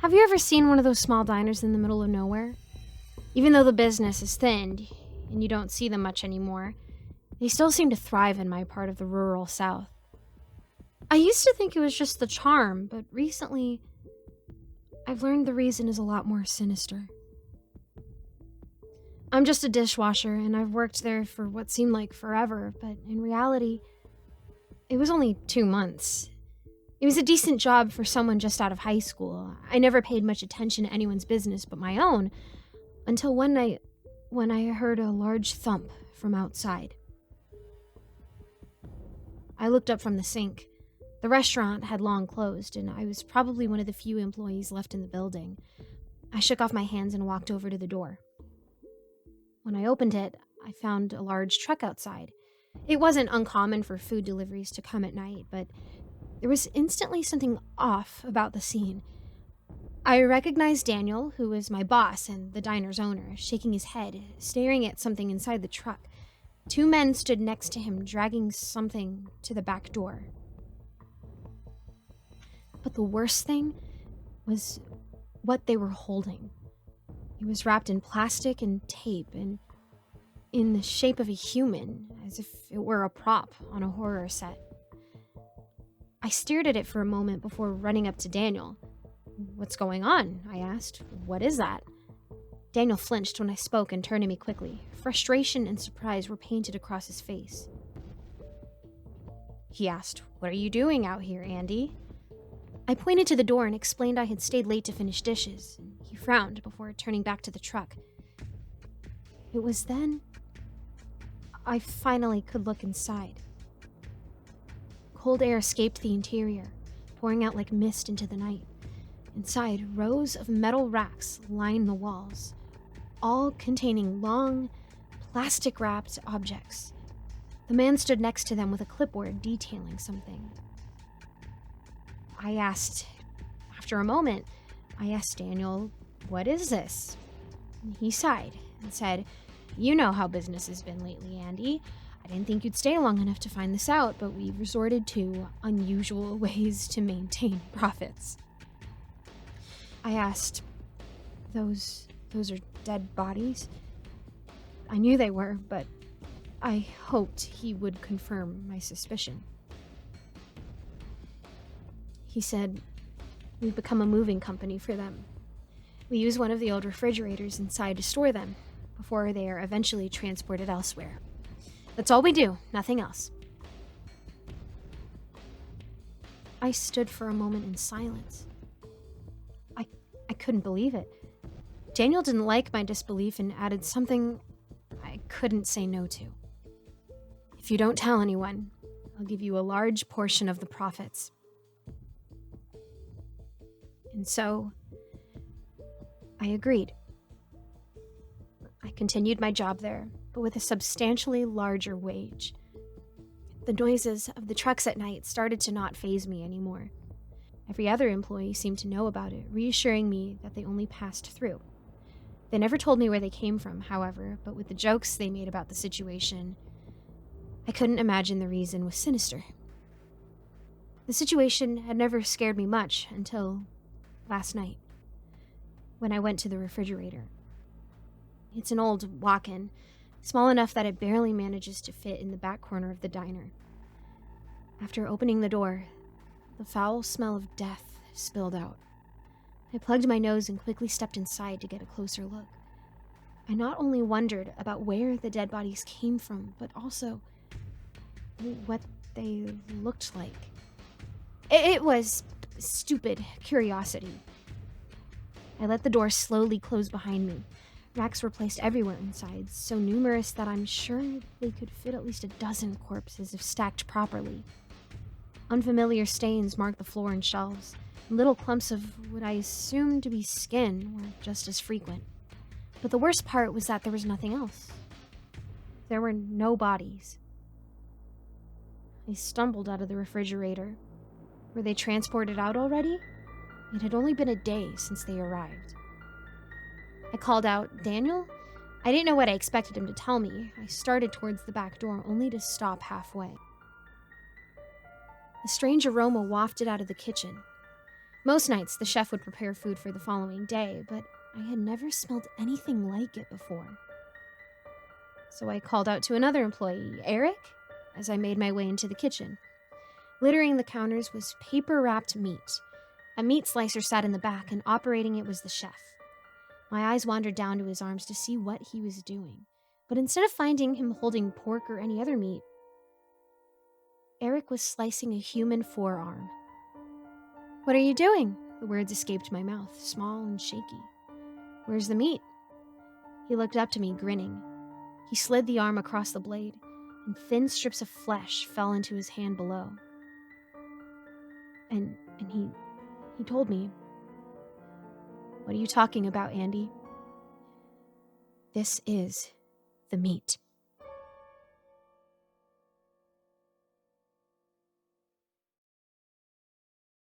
Have you ever seen one of those small diners in the middle of nowhere? Even though the business is thinned and you don't see them much anymore, they still seem to thrive in my part of the rural South. I used to think it was just the charm, but recently I've learned the reason is a lot more sinister. I'm just a dishwasher, and I've worked there for what seemed like forever, but in reality, it was only 2 months. It was a decent job for someone just out of high school. I never paid much attention to anyone's business but my own, until one night when I heard a large thump from outside. I looked up from the sink. The restaurant had long closed, and I was probably one of the few employees left in the building. I shook off my hands and walked over to the door. When I opened it, I found a large truck outside. It wasn't uncommon for food deliveries to come at night, but there was instantly something off about the scene. I recognized Daniel, who was my boss and the diner's owner, shaking his head, staring at something inside the truck. 2 men stood next to him, dragging something to the back door. But the worst thing was what they were holding. It was wrapped in plastic and tape and in the shape of a human, as if it were a prop on a horror set. I stared at it for a moment before running up to Daniel. "What's going on?" I asked. "What is that?" Daniel flinched when I spoke and turned to me quickly. Frustration and surprise were painted across his face. He asked, "What are you doing out here, Andy?" I pointed to the door and explained I had stayed late to finish dishes. He frowned before turning back to the truck. It was then I finally could look inside. Cold air escaped the interior, pouring out like mist into the night. Inside, rows of metal racks lined the walls, all containing long, plastic-wrapped objects. The man stood next to them with a clipboard detailing something. After a moment, I asked Daniel, "What is this?" He sighed and said, "You know how business has been lately, Andy. I didn't think you'd stay long enough to find this out, but we've resorted to unusual ways to maintain profits." I asked, Those are dead bodies?" I knew they were, but I hoped he would confirm my suspicion. He said, "We've become a moving company for them. We use one of the old refrigerators inside to store them before they are eventually transported elsewhere. That's all we do, nothing else." I stood for a moment in silence. I couldn't believe it. Daniel didn't like my disbelief and added something I couldn't say no to. "If you don't tell anyone, I'll give you a large portion of the profits." And so, I agreed. I continued my job there, but with a substantially larger wage. The noises of the trucks at night started to not faze me anymore. Every other employee seemed to know about it, reassuring me that they only passed through. They never told me where they came from, however, but with the jokes they made about the situation, I couldn't imagine the reason was sinister. The situation had never scared me much until last night, when I went to the refrigerator. It's an old walk-in, small enough that it barely manages to fit in the back corner of the diner. After opening the door, the foul smell of death spilled out. I plugged my nose and quickly stepped inside to get a closer look. I not only wondered about where the dead bodies came from, but also what they looked like. It was stupid curiosity. I let the door slowly close behind me. Racks were placed everywhere inside, so numerous that I'm sure they could fit at least a dozen corpses if stacked properly. Unfamiliar stains marked the floor and shelves. Little clumps of what I assumed to be skin were just as frequent. But the worst part was that there was nothing else. There were no bodies. I stumbled out of the refrigerator. Were they transported out already? It had only been a day since they arrived. I called out, "Daniel?" I didn't know what I expected him to tell me. I started towards the back door, only to stop halfway. A strange aroma wafted out of the kitchen. Most nights, the chef would prepare food for the following day, but I had never smelled anything like it before. So I called out to another employee, Eric, as I made my way into the kitchen. Littering the counters was paper-wrapped meat. A meat slicer sat in the back, and operating it was the chef. My eyes wandered down to his arms to see what he was doing, but instead of finding him holding pork or any other meat, Eric was slicing a human forearm. "What are you doing?" The words escaped my mouth, small and shaky. "Where's the meat?" He looked up to me, grinning. He slid the arm across the blade, and thin strips of flesh fell into his hand below. And he told me, "What are you talking about, Andy?" "This is the meat."